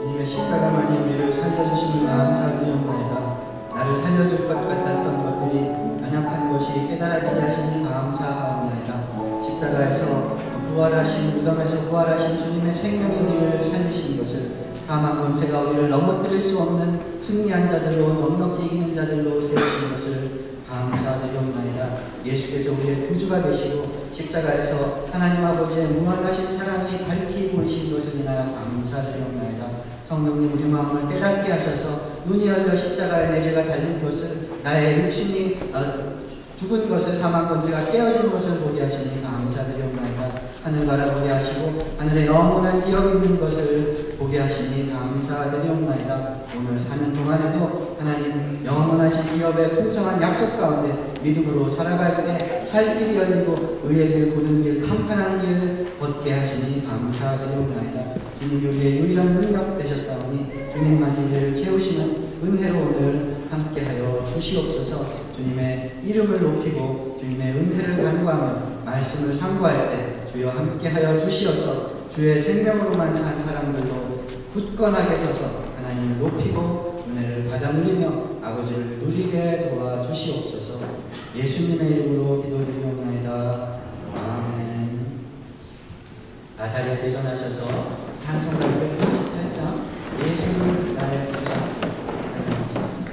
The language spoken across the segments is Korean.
주님의 십자가만이 우리를 살려주심을 감사드리옵나이다. 나를 살려줄 것 같았던 것들이 연약한 것이 깨달아지게 하시니 감사하옵나이다. 십자가에서 부활하신, 무덤에서 부활하신 주님의 생명이 우리를 살리신 것을, 사망 권세가 우리를 넘어뜨릴 수 없는 승리한 자들로, 넉넉히 이기는 자들로 세우신 것을 감사드리옵나이다. 예수께서 우리의 구주가 되시고 십자가에서 하나님 아버지의 무한하신 사랑이 밝히 보이신 것을 인하여 감사드리옵나이다. 성령님, 우리 마음을 깨닫게 하셔서 눈이 열려 십자가에 내 죄가 달린 것을, 나의 육신이 죽은 것을, 사망 권세가 깨어진 것을 보게 하시니 감사드리옵나이다. 하늘 바라보게 하시고 하늘에 영원한 기업이 있는 것을 보게 하시니 감사드리옵나이다. 오늘 사는 동안에도 하나님 영원하신 기업의 풍성한 약속 가운데 믿음으로 살아갈 때 살 길이 열리고 의의 길, 고든 길, 평탄한 길 걷게 하시니 감사드리옵나이다. 주님이 우리의 유일한 능력 되셨사오니 주님만이 우리를 채우시는 은혜로 오늘 함께하여 주시옵소서. 주님의 이름을 높이고 주님의 은혜를 간구하며 말씀을 상고할 때 주여 함께하여 주시어서 주의 생명으로만 산 사람들로 굳건하게 서서 하나님을 높이고 은혜를 받아 누리며 아버지를 누리게 도와주시옵소서. 예수님의 이름으로 기도드리옵나이다. 아멘. 자리에서 일어나셔서 찬송가 288장 예수는 나의 구주사 하시겠습니다.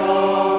Oh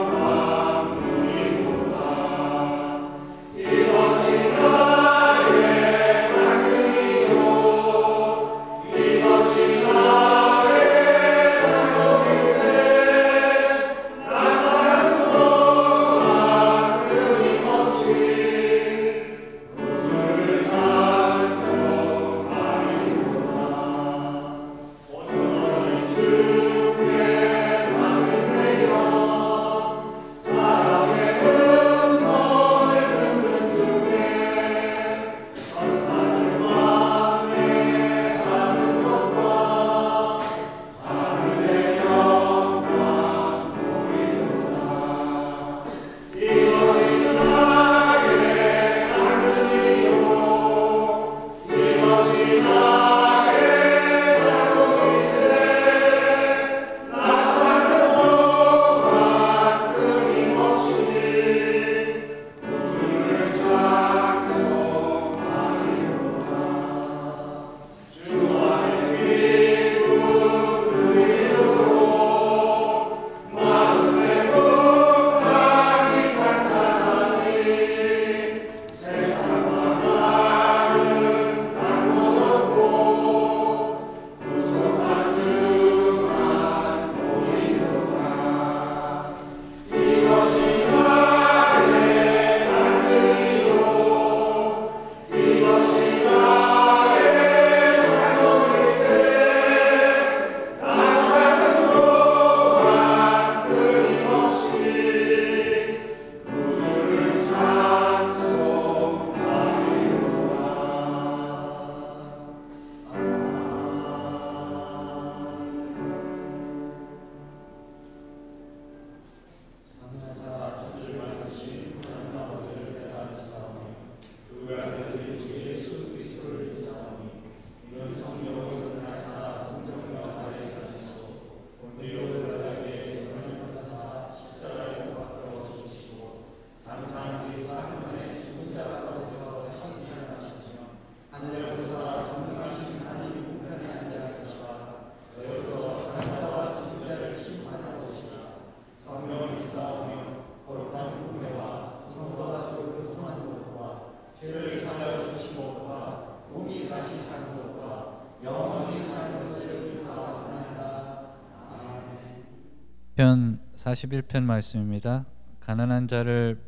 시편 41편 말씀입니다. 가난한 자를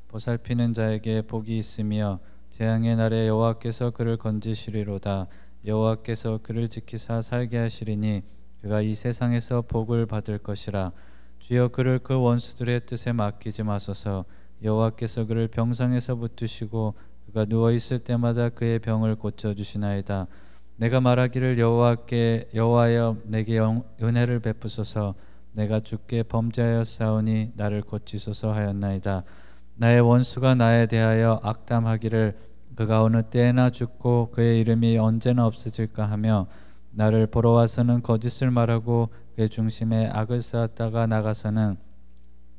보살피는 자에게 복이 있으며 재앙의 날에 여호와께서 그를 건지시리로다. 여호와께서 그를 지키사 살게 하시리니 그가 이 세상에서 복을 받을 것이라. 주여 그를 그 원수들의 뜻에 맡기지 마소서. 여호와께서 그를 병상에서 붙드시고 그가 누워 있을 때마다 그의 병을 고쳐 주시나이다. 내가 말하기를 여호와여 내게 은혜를 베푸소서. 내가 주께 범죄하였사오니 나를 고치소서 하였나이다. 나의 원수가 나에 대하여 악담하기를 그가 어느 때에나 죽고 그의 이름이 언제나 없어질까 하며 나를 보러 와서는 거짓을 말하고 그의 중심에 악을 쌓았다가 나가서는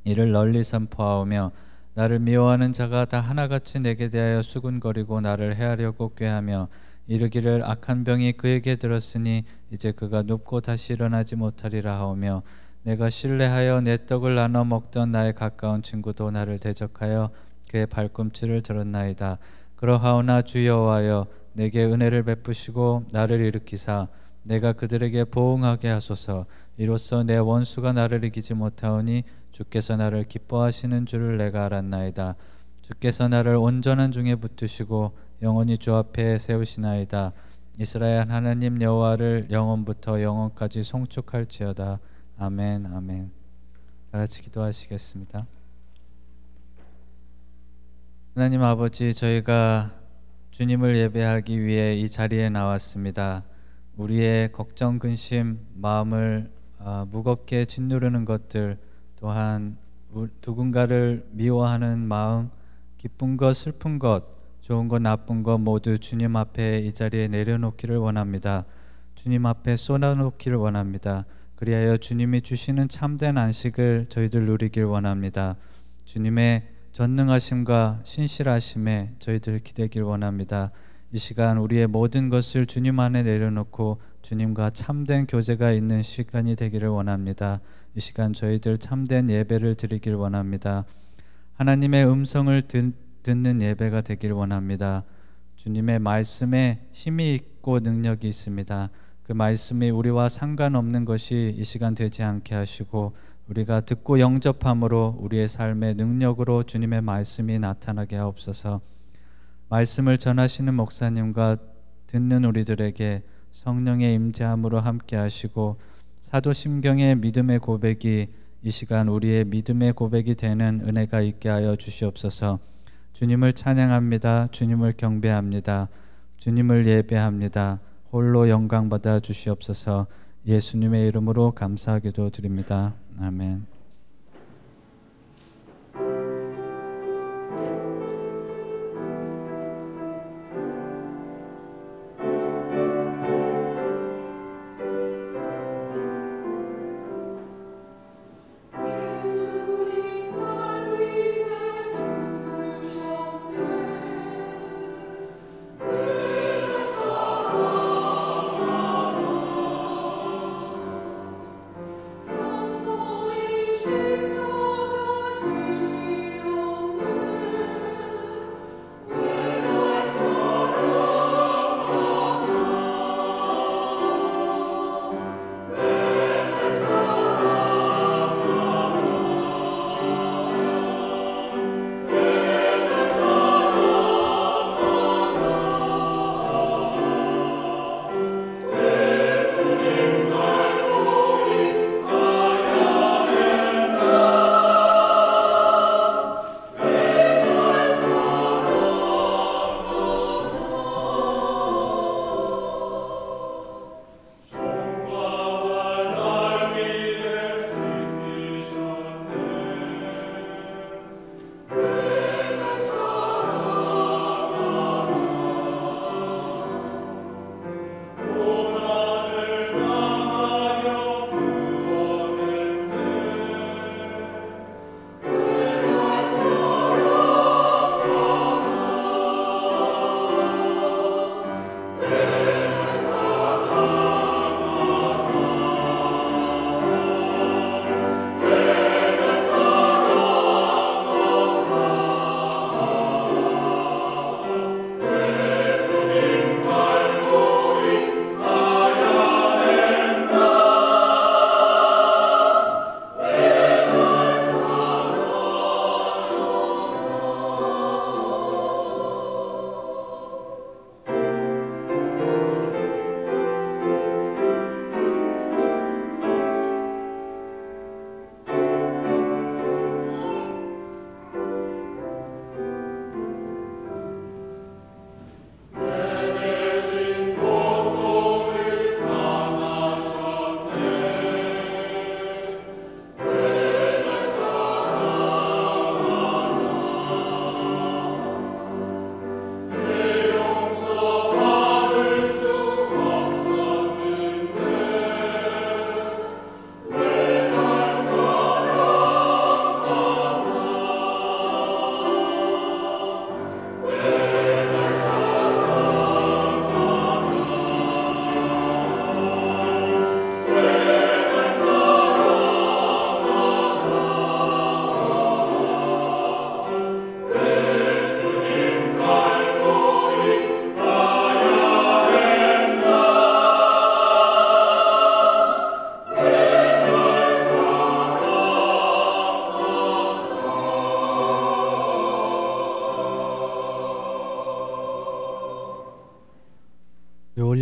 이를 널리 선포하오며 나를 미워하는 자가 다 하나같이 내게 대하여 수군거리고 나를 해하려고 꾀하며 이르기를 악한 병이 그에게 들었으니 이제 그가 눕고 다시 일어나지 못하리라 하오며 내가 신뢰하여 내 떡을 나눠 먹던 나의 가까운 친구도 나를 대적하여 그의 발꿈치를 들었나이다. 그러하오나 주 여호와여 내게 은혜를 베푸시고 나를 일으키사 내가 그들에게 보응하게 하소서. 이로써 내 원수가 나를 이기지 못하오니 주께서 나를 기뻐하시는 줄을 내가 알았나이다. 주께서 나를 온전한 중에 붙드시고 영원히 주 앞에 세우시나이다. 이스라엘 하나님 여호와를 영원부터 영원까지 송축할지어다. 아멘. 아멘. 다 같이 기도하시겠습니다. 하나님 아버지, 저희가 주님을 예배하기 위해 이 자리에 나왔습니다. 우리의 걱정, 근심, 마음을 무겁게 짓누르는 것들, 또한 누군가를 미워하는 마음, 기쁜 것, 슬픈 것, 좋은 것, 나쁜 것 모두 주님 앞에 이 자리에 내려놓기를 원합니다. 주님 앞에 쏟아놓기를 원합니다. 그리하여 주님이 주시는 참된 안식을 저희들 누리길 원합니다. 주님의 전능하심과 신실하심에 저희들 기대길 원합니다. 이 시간 우리의 모든 것을 주님 안에 내려놓고 주님과 참된 교제가 있는 시간이 되기를 원합니다. 이 시간 저희들 참된 예배를 드리길 원합니다. 하나님의 음성을 듣는 예배가 되길 원합니다. 주님의 말씀에 힘이 있고 능력이 있습니다. 그 말씀이 우리와 상관없는 것이 이 시간 되지 않게 하시고 우리가 듣고 영접함으로 우리의 삶의 능력으로 주님의 말씀이 나타나게 하옵소서. 말씀을 전하시는 목사님과 듣는 우리들에게 성령의 임재함으로 함께 하시고 사도심경의 믿음의 고백이 이 시간 우리의 믿음의 고백이 되는 은혜가 있게 하여 주시옵소서. 주님을 찬양합니다. 주님을 경배합니다. 주님을 예배합니다. 홀로 영광 받아 주시옵소서. 예수님의 이름으로 감사하기도 드립니다. 아멘.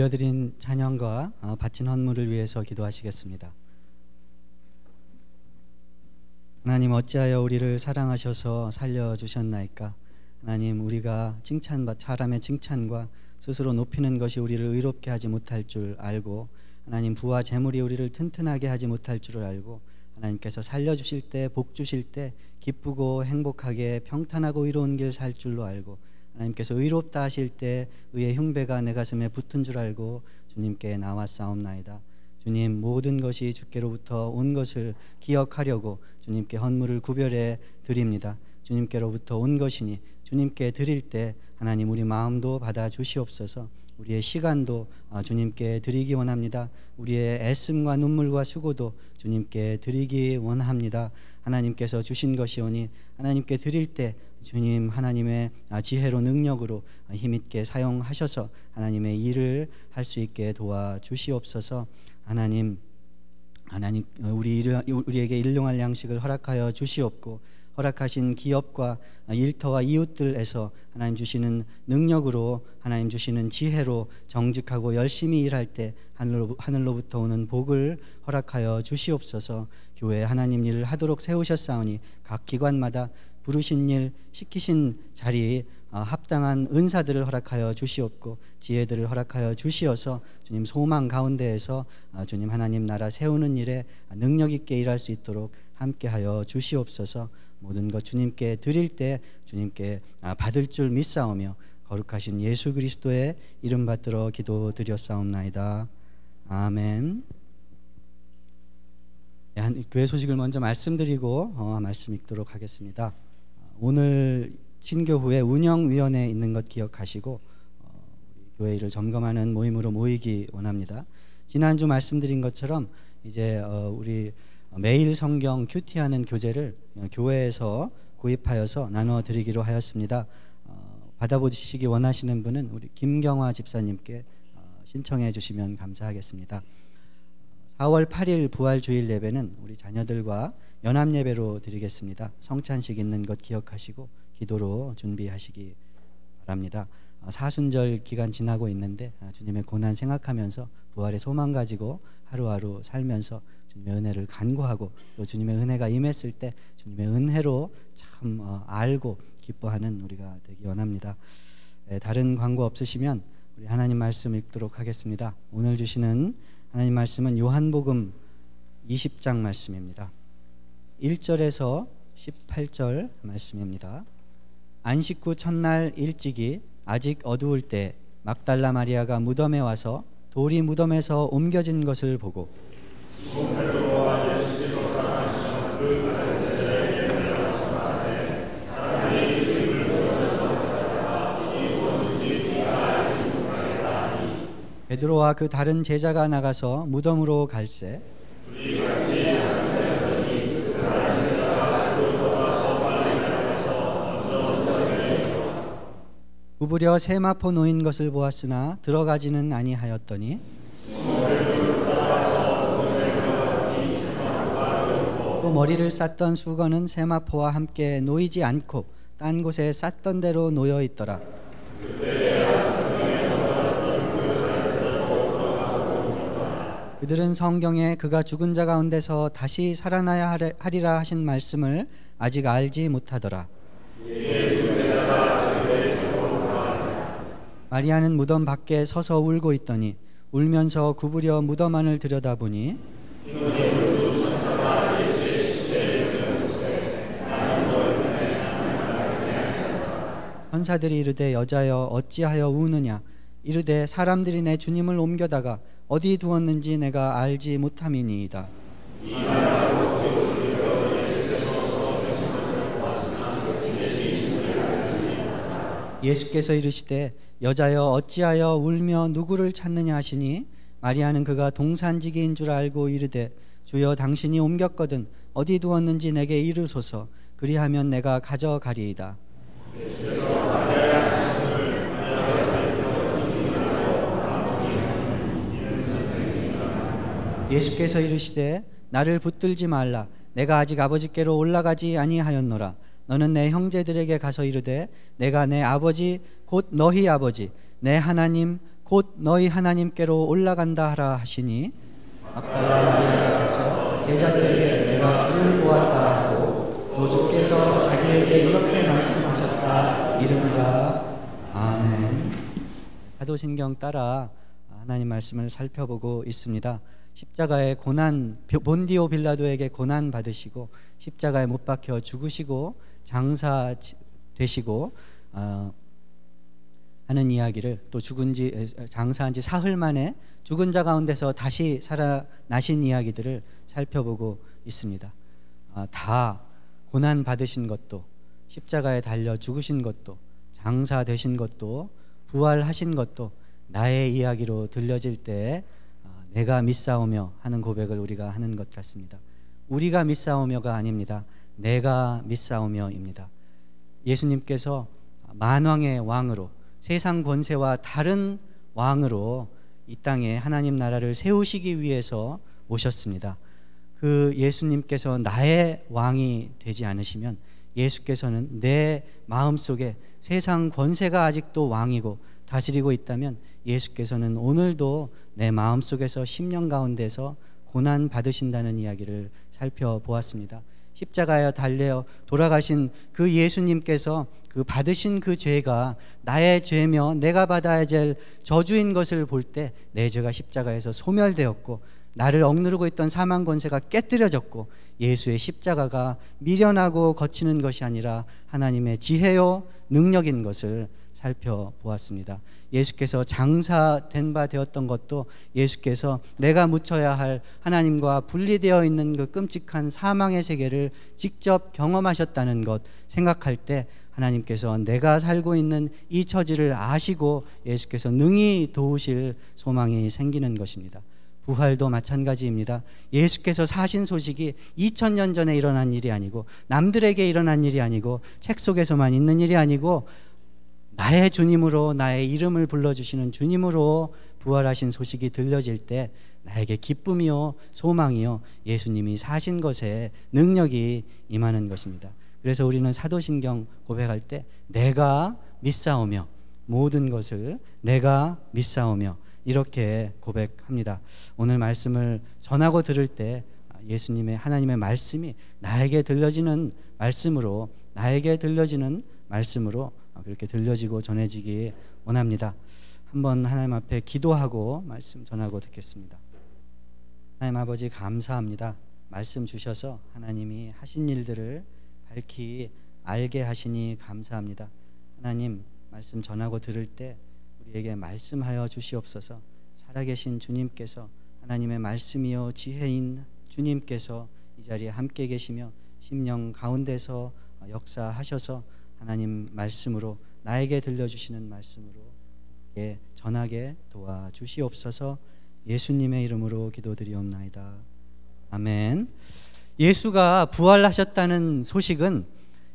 올려드린 찬양과 바친 헌물을 위해서 기도하시겠습니다. 하나님, 어찌하여 우리를 사랑하셔서 살려주셨나이까. 하나님, 우리가 사람의 칭찬과 스스로 높이는 것이 우리를 의롭게 하지 못할 줄 알고, 하나님, 부와 재물이 우리를 튼튼하게 하지 못할 줄을 알고, 하나님께서 살려주실 때, 복 주실 때 기쁘고 행복하게 평탄하고 의로운 길 살 줄로 알고, 하나님께서 의롭다 하실 때 의의 흉배가 내 가슴에 붙은 줄 알고 주님께 나왔사옵나이다. 주님, 모든 것이 주께로부터 온 것을 기억하려고 주님께 헌물을 구별해 드립니다. 주님께로부터 온 것이니 주님께 드릴 때 하나님, 우리 마음도 받아 주시옵소서. 우리의 시간도 주님께 드리기 원합니다. 우리의 애씀과 눈물과 수고도 주님께 드리기 원합니다. 하나님께서 주신 것이오니 하나님께 드릴 때 주님, 하나님의 지혜로 능력으로 힘있게 사용하셔서 하나님의 일을 할 수 있게 도와주시옵소서. 하나님, 우리에게 일용할 양식을 허락하여 주시옵고, 허락하신 기업과 일터와 이웃들에서 하나님 주시는 능력으로, 하나님 주시는 지혜로 정직하고 열심히 일할 때 하늘로부터 오는 복을 허락하여 주시옵소서. 교회 하나님 일을 하도록 세우셨사오니 각 기관마다 부르신 일, 시키신 자리 합당한 은사들을 허락하여 주시옵고, 지혜들을 허락하여 주시어서 주님 소망 가운데에서 주님 하나님 나라 세우는 일에 능력 있게 일할 수 있도록 함께하여 주시옵소서. 모든 것 주님께 드릴 때 주님께 받을 줄 믿사오며 거룩하신 예수 그리스도의 이름 받들어 기도드렸사옵나이다. 아멘. 교회 소식을 먼저 말씀드리고 말씀 읽도록 하겠습니다. 오늘 신교후에 운영위원회에 있는 것 기억하시고 우리 교회 일을 점검하는 모임으로 모이기 원합니다. 지난주 말씀드린 것처럼 이제 우리 매일 성경 큐티하는 교재를 교회에서 구입하여서 나누어 드리기로 하였습니다. 받아보시기 원하시는 분은 우리 김경화 집사님께 신청해 주시면 감사하겠습니다. 4월 8일 부활주일 예배는 우리 자녀들과 연합예배로 드리겠습니다. 성찬식 있는 것 기억하시고 기도로 준비하시기 바랍니다. 사순절 기간 지나고 있는데 주님의 고난 생각하면서 부활의 소망 가지고 하루하루 살면서 주님의 은혜를 간구하고, 또 주님의 은혜가 임했을 때 주님의 은혜로 참 알고 기뻐하는 우리가 되기 원합니다. 다른 광고 없으시면 우리 하나님 말씀 읽도록 하겠습니다. 오늘 주시는 하나님 말씀은 요한복음 20장 말씀입니다. 1절에서 18절 말씀입니다. 안식 후 첫날 일찍이 아직 어두울 때 막달라 마리아가 무덤에 와서 돌이 무덤에서 옮겨진 것을 보고 베드로와 그 다른 제자가 나가서 무덤으로 갈새 구부려 세마포 놓인 것을 보았으나 들어가지는 아니하였더니 또 머리를 쌌던 수건은 세마포와 함께 놓이지 않고 딴 곳에 쌌던 대로 놓여 있더라. 그들은 성경에 그가 죽은 자 가운데서 다시 살아나야 하리라 하신 말씀을 아직 알지 못하더라. 마리아는 무덤 밖에 서서 울고 있더니 울면서 구부려 무덤 안을 들여다보니 천사들이 이르되 여자여 어찌하여 우느냐. 이르되 사람들이 내 주님을 옮겨다가 어디 두었는지 내가 알지 못함이니이다. 예수께서 이르시되 여자여 어찌하여 울며 누구를 찾느냐 하시니 마리아는 그가 동산지기인 줄 알고 이르되 주여 당신이 옮겼거든 어디 두었는지 내게 이르소서. 그리하면 내가 가져가리이다. 예수께서 이르시되 나를 붙들지 말라. 내가 아직 아버지께로 올라가지 아니하였노라. 너는 내 형제들에게 가서 이르되 내가 내 아버지 곧 너희 아버지 내 하나님 곧 너희 하나님께로 올라간다 하라 하시니 막달라 마리아가 가서 제자들에게 내가 주를 보았다 하고 또 주께서 자기에게 이렇게 말씀하셨다 이르니라. 아멘. 사도신경 따라 하나님 말씀을 살펴보고 있습니다. 십자가의 고난, 본디오 빌라도에게 고난 받으시고 십자가에 못 박혀 죽으시고 장사 되시고 하는 이야기를, 또 장사한 지 사흘 만에 죽은 자 가운데서 다시 살아나신 이야기들을 살펴보고 있습니다. 다 고난 받으신 것도, 십자가에 달려 죽으신 것도, 장사 되신 것도, 부활하신 것도 나의 이야기로 들려질 때 내가 믿사오며 하는 고백을 우리가 하는 것 같습니다. 우리가 믿사오며가 아닙니다. 내가 믿사오며입니다. 예수님께서 만왕의 왕으로, 세상 권세와 다른 왕으로 이 땅에 하나님 나라를 세우시기 위해서 오셨습니다. 그 예수님께서 나의 왕이 되지 않으시면, 예수께서는 내 마음속에 세상 권세가 아직도 왕이고 다스리고 있다면 예수께서는 오늘도 내 마음속에서 심령 가운데서 고난 받으신다는 이야기를 살펴보았습니다. 십자가에 달려 돌아가신 그 예수님께서 그 받으신 그 죄가 나의 죄며 내가 받아야 될 저주인 것을 볼 때 내 죄가 십자가에서 소멸되었고 나를 억누르고 있던 사망 권세가 깨뜨려졌고 예수의 십자가가 미련하고 거치는 것이 아니라 하나님의 지혜요 능력인 것을 살펴보았습니다. 예수께서 장사된 바 되었던 것도 예수께서 내가 묻혀야 할 하나님과 분리되어 있는 그 끔찍한 사망의 세계를 직접 경험하셨다는 것 생각할 때 하나님께서 내가 살고 있는 이 처지를 아시고 예수께서 능히 도우실 소망이 생기는 것입니다. 부활도 마찬가지입니다. 예수께서 사신 소식이 2000년 전에 일어난 일이 아니고 남들에게 일어난 일이 아니고 책 속에서만 있는 일이 아니고 나의 주님으로, 나의 이름을 불러주시는 주님으로 부활하신 소식이 들려질 때 나에게 기쁨이요 소망이요 예수님이 사신 것에 능력이 임하는 것입니다. 그래서 우리는 사도신경 고백할 때 내가 믿사오며, 모든 것을 내가 믿사오며 이렇게 고백합니다. 오늘 말씀을 전하고 들을 때 예수님의, 하나님의 말씀이 나에게 들려지는 말씀으로, 그렇게 들려지고 전해지기 원합니다. 한번 하나님 앞에 기도하고 말씀 전하고 듣겠습니다. 하나님 아버지, 감사합니다. 말씀 주셔서 하나님이 하신 일들을 밝히 알게 하시니 감사합니다. 하나님, 말씀 전하고 들을 때 우리에게 말씀하여 주시옵소서. 살아계신 주님께서, 하나님의 말씀이요 지혜인 주님께서 이 자리에 함께 계시며 심령 가운데서 역사하셔서 하나님 말씀으로, 나에게 들려주시는 말씀으로 전하게 도와주시옵소서. 예수님의 이름으로 기도드리옵나이다. 아멘. 예수가 부활하셨다는 소식은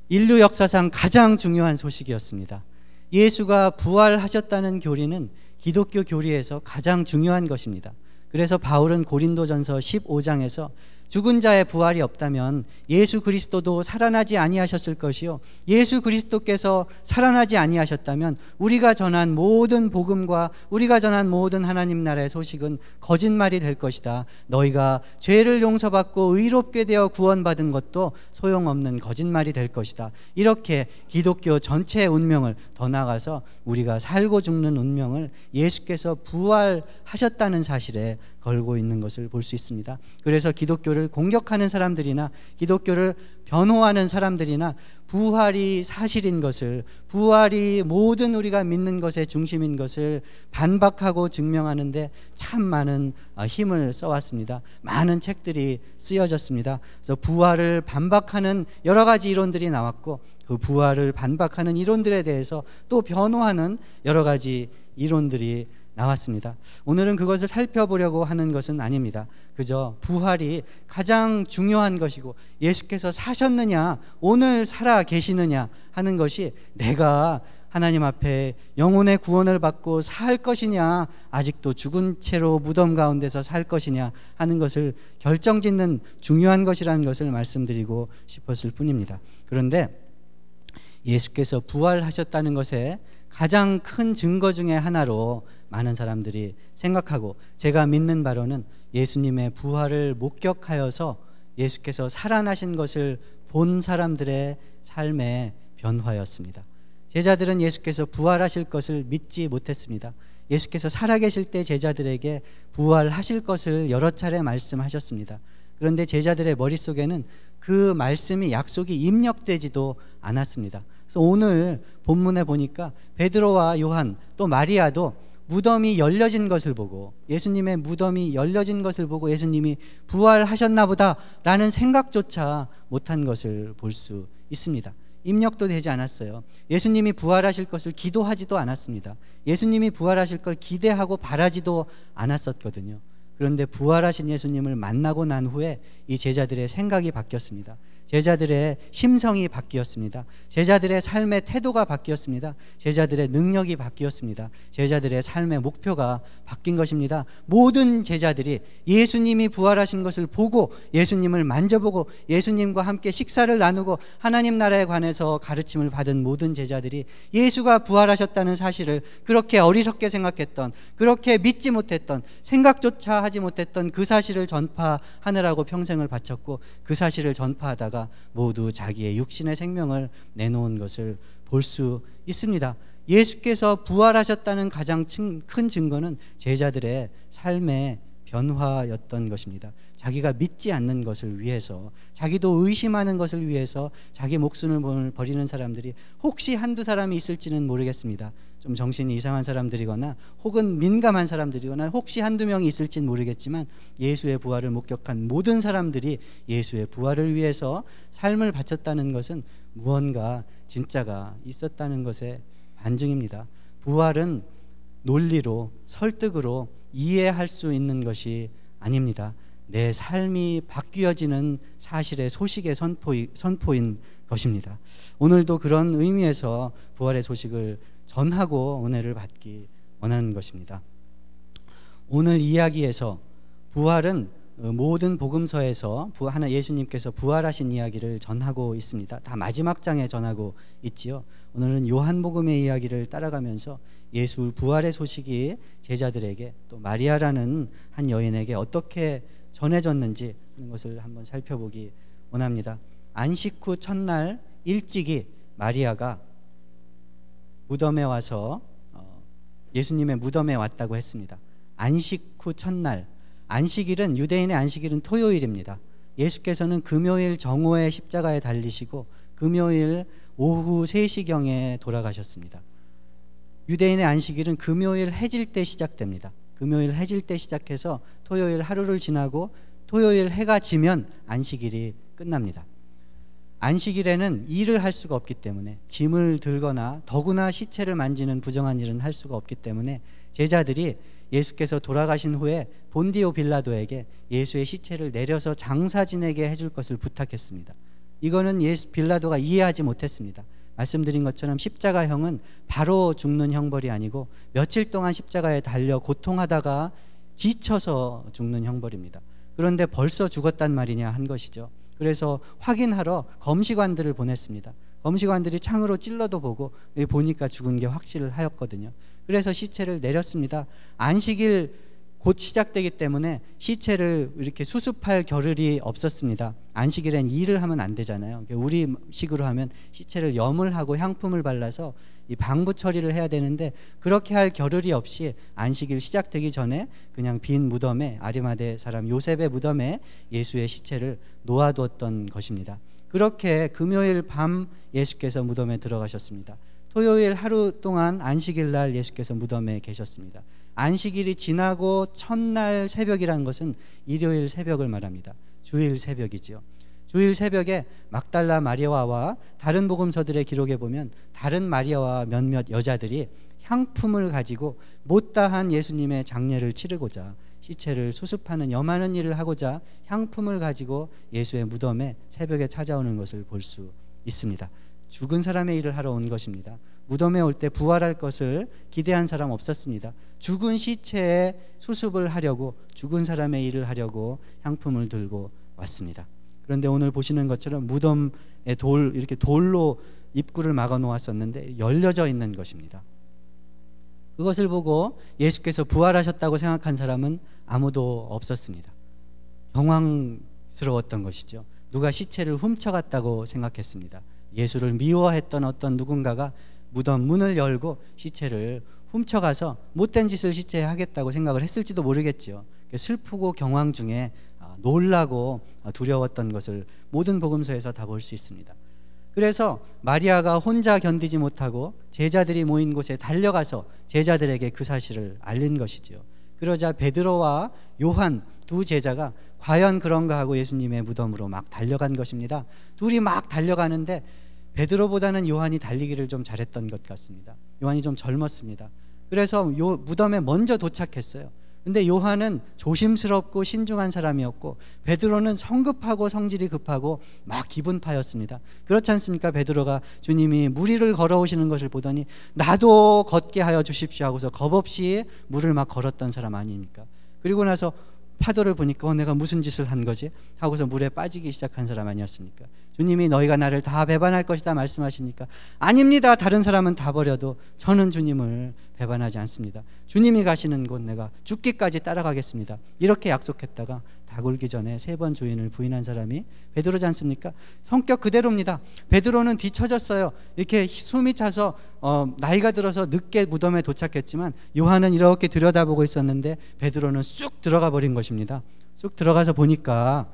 인류 역사상 가장 중요한 소식이었습니다. 예수가 부활하셨다는 교리는 기독교 교리에서 가장 중요한 것입니다. 그래서 바울은 고린도전서 15장에서 죽은 자의 부활이 없다면 예수 그리스도도 살아나지 아니하셨을 것이요, 예수 그리스도께서 살아나지 아니하셨다면 우리가 전한 모든 복음과 우리가 전한 모든 하나님 나라의 소식은 거짓말이 될 것이다. 너희가 죄를 용서받고 의롭게 되어 구원받은 것도 소용없는 거짓말이 될 것이다. 이렇게 기독교 전체의 운명을, 더 나아가서 우리가 살고 죽는 운명을 예수께서 부활하셨다는 사실에 걸고 있는 것을 볼 수 있습니다. 그래서 기독교를 공격하는 사람들이나 기독교를 변호하는 사람들이나 부활이 사실인 것을, 부활이 모든 우리가 믿는 것의 중심인 것을 반박하고 증명하는데 참 많은 힘을 써왔습니다. 많은 책들이 쓰여졌습니다. 그래서 부활을 반박하는 여러 가지 이론들이 나왔고, 그 부활을 반박하는 이론들에 대해서 또 변호하는 여러 가지 이론들이 나왔습니다. 오늘은 그것을 살펴보려고 하는 것은 아닙니다. 그저 부활이 가장 중요한 것이고 예수께서 사셨느냐, 오늘 살아 계시느냐 하는 것이 내가 하나님 앞에 영혼의 구원을 받고 살 것이냐, 아직도 죽은 채로 무덤 가운데서 살 것이냐 하는 것을 결정짓는 중요한 것이라는 것을 말씀드리고 싶었을 뿐입니다. 그런데 예수께서 부활하셨다는 것에 가장 큰 증거 중에 하나로 많은 사람들이 생각하고, 제가 믿는 바로는 예수님의 부활을 목격하여서 예수께서 살아나신 것을 본 사람들의 삶의 변화였습니다. 제자들은 예수께서 부활하실 것을 믿지 못했습니다. 예수께서 살아계실 때 제자들에게 부활하실 것을 여러 차례 말씀하셨습니다. 그런데 제자들의 머릿속에는 그 말씀이, 약속이 입력되지도 않았습니다. 그래서 오늘 본문에 보니까 베드로와 요한 또 마리아도 무덤이 열려진 것을 보고, 예수님의 무덤이 열려진 것을 보고 예수님이 부활하셨나 보다라는 생각조차 못한 것을 볼 수 있습니다. 입력도 되지 않았어요. 예수님이 부활하실 것을 기도하지도 않았습니다. 예수님이 부활하실 걸 기대하고 바라지도 않았었거든요. 그런데 부활하신 예수님을 만나고 난 후에 이 제자들의 생각이 바뀌었습니다. 제자들의 심성이 바뀌었습니다. 제자들의 삶의 태도가 바뀌었습니다. 제자들의 능력이 바뀌었습니다. 제자들의 삶의 목표가 바뀐 것입니다. 모든 제자들이 예수님이 부활하신 것을 보고 예수님을 만져보고 예수님과 함께 식사를 나누고 하나님 나라에 관해서 가르침을 받은 모든 제자들이 예수가 부활하셨다는 사실을 그렇게 어리석게 생각했던, 그렇게 믿지 못했던, 생각조차 하지 못했던 그 사실을 전파하느라고 평생을 바쳤고, 그 사실을 전파하다가 모두 자기의 육신의 생명을 내놓은 것을 볼 수 있습니다. 예수께서 부활하셨다는 가장 큰 증거는 제자들의 삶의 변화였던 것입니다. 자기가 믿지 않는 것을 위해서, 자기도 의심하는 것을 위해서 자기 목숨을 버리는 사람들이 혹시 한두 사람이 있을지는 모르겠습니다. 좀 정신이 이상한 사람들이거나 혹은 민감한 사람들이거나 혹시 한두 명이 있을지는 모르겠지만, 예수의 부활을 목격한 모든 사람들이 예수의 부활을 위해서 삶을 바쳤다는 것은 무언가 진짜가 있었다는 것의 반증입니다. 부활은 논리로, 설득으로 이해할 수 있는 것이 아닙니다. 내 삶이 바뀌어지는 사실의 소식의 선포인 것입니다. 오늘도 그런 의미에서 부활의 소식을 전하고 은혜를 받기 원하는 것입니다. 오늘 이야기에서 부활은 모든 복음서에서 예수님께서 부활하신 이야기를 전하고 있습니다. 다 마지막 장에 전하고 있지요. 오늘은 요한복음의 이야기를 따라가면서 예수 부활의 소식이 제자들에게 또 마리아라는 한 여인에게 어떻게 전해졌는지 하는 것을 한번 살펴보기 원합니다. 안식 후 첫날 일찍이 마리아가 무덤에 와서 예수님의 무덤에 왔다고 했습니다. 안식 후 첫날, 안식일은, 유대인의 안식일은 토요일입니다. 예수께서는 금요일 정오에 십자가에 달리시고 금요일 오후 3시경에 돌아가셨습니다. 유대인의 안식일은 금요일 해질 때 시작됩니다. 금요일 해질 때 시작해서 토요일 하루를 지나고 토요일 해가 지면 안식일이 끝납니다. 안식일에는 일을 할 수가 없기 때문에, 짐을 들거나 더구나 시체를 만지는 부정한 일은 할 수가 없기 때문에 제자들이 예수께서 돌아가신 후에 본디오 빌라도에게 예수의 시체를 내려서 장사 지내게 해줄 것을 부탁했습니다. 이거는 빌라도가 이해하지 못했습니다. 말씀드린 것처럼 십자가형은 바로 죽는 형벌이 아니고 며칠 동안 십자가에 달려 고통하다가 지쳐서 죽는 형벌입니다. 그런데 벌써 죽었단 말이냐 한 것이죠. 그래서 확인하러 검시관들을 보냈습니다. 검시관들이 창으로 찔러도 보고 보니까 죽은 게 확실을 하였거든요. 그래서 시체를 내렸습니다. 안식일 곧 시작되기 때문에 시체를 이렇게 수습할 겨를이 없었습니다. 안식일엔 일을 하면 안 되잖아요. 우리식으로 하면 시체를 염을 하고 향품을 발라서 이 방부 처리를 해야 되는데, 그렇게 할 겨를이 없이 안식일 시작되기 전에 그냥 빈 무덤에, 아리마대 사람 요셉의 무덤에 예수의 시체를 놓아두었던 것입니다. 그렇게 금요일 밤 예수께서 무덤에 들어가셨습니다. 토요일 하루 동안 안식일 날 예수께서 무덤에 계셨습니다. 안식일이 지나고 첫날 새벽이라는 것은 일요일 새벽을 말합니다. 주일 새벽이지요. 주일 새벽에 막달라 마리아와 다른 복음서들의 기록에 보면 다른 마리아와 몇몇 여자들이 향품을 가지고 못다한 예수님의 장례를 치르고자, 시체를 수습하는 염하는 일을 하고자 향품을 가지고 예수의 무덤에 새벽에 찾아오는 것을 볼 수 있습니다. 죽은 사람의 일을 하러 온 것입니다. 무덤에 올 때 부활할 것을 기대한 사람 없었습니다. 죽은 시체의 수습을 하려고, 죽은 사람의 일을 하려고 향품을 들고 왔습니다. 그런데 오늘 보시는 것처럼 무덤에 이렇게 돌로 입구를 막아 놓았었는데 열려져 있는 것입니다. 그것을 보고 예수께서 부활하셨다고 생각한 사람은 아무도 없었습니다. 경황스러웠던 것이죠. 누가 시체를 훔쳐갔다고 생각했습니다. 예수를 미워했던 어떤 누군가가 무덤 문을 열고 시체를 훔쳐가서 못된 짓을 시체에 하겠다고 생각을 했을지도 모르겠죠. 슬프고 경황 중에 놀라고 두려웠던 것을 모든 복음서에서 다 볼 수 있습니다. 그래서 마리아가 혼자 견디지 못하고 제자들이 모인 곳에 달려가서 제자들에게 그 사실을 알린 것이지요. 그러자 베드로와 요한 두 제자가 과연 그런가 하고 예수님의 무덤으로 막 달려간 것입니다. 둘이 막 달려가는데 베드로보다는 요한이 달리기를 좀 잘했던 것 같습니다. 요한이 좀 젊었습니다. 그래서 무덤에 먼저 도착했어요. 근데 요한은 조심스럽고 신중한 사람이었고 베드로는 성급하고 성질이 급하고 막 기분파였습니다. 그렇지 않습니까? 베드로가 주님이 물 위를 걸어오시는 것을 보더니 나도 걷게 하여 주십시오 하고서 겁없이 물을 막 걸었던 사람 아닙니까? 그리고 나서 파도를 보니까 내가 무슨 짓을 한 거지? 하고서 물에 빠지기 시작한 사람 아니었습니까? 주님이 너희가 나를 다 배반할 것이다 말씀하시니까 아닙니다. 다른 사람은 다 버려도 저는 주님을 배반하지 않습니다. 주님이 가시는 곳 내가 죽기까지 따라가겠습니다. 이렇게 약속했다가 다 굴기 전에 3번 주인을 부인한 사람이 베드로지 않습니까? 성격 그대로입니다. 베드로는 뒤처졌어요. 이렇게 숨이 차서 나이가 들어서 늦게 무덤에 도착했지만 요한은 이렇게 들여다보고 있었는데 베드로는 쑥 들어가 버린 것입니다. 쑥 들어가서 보니까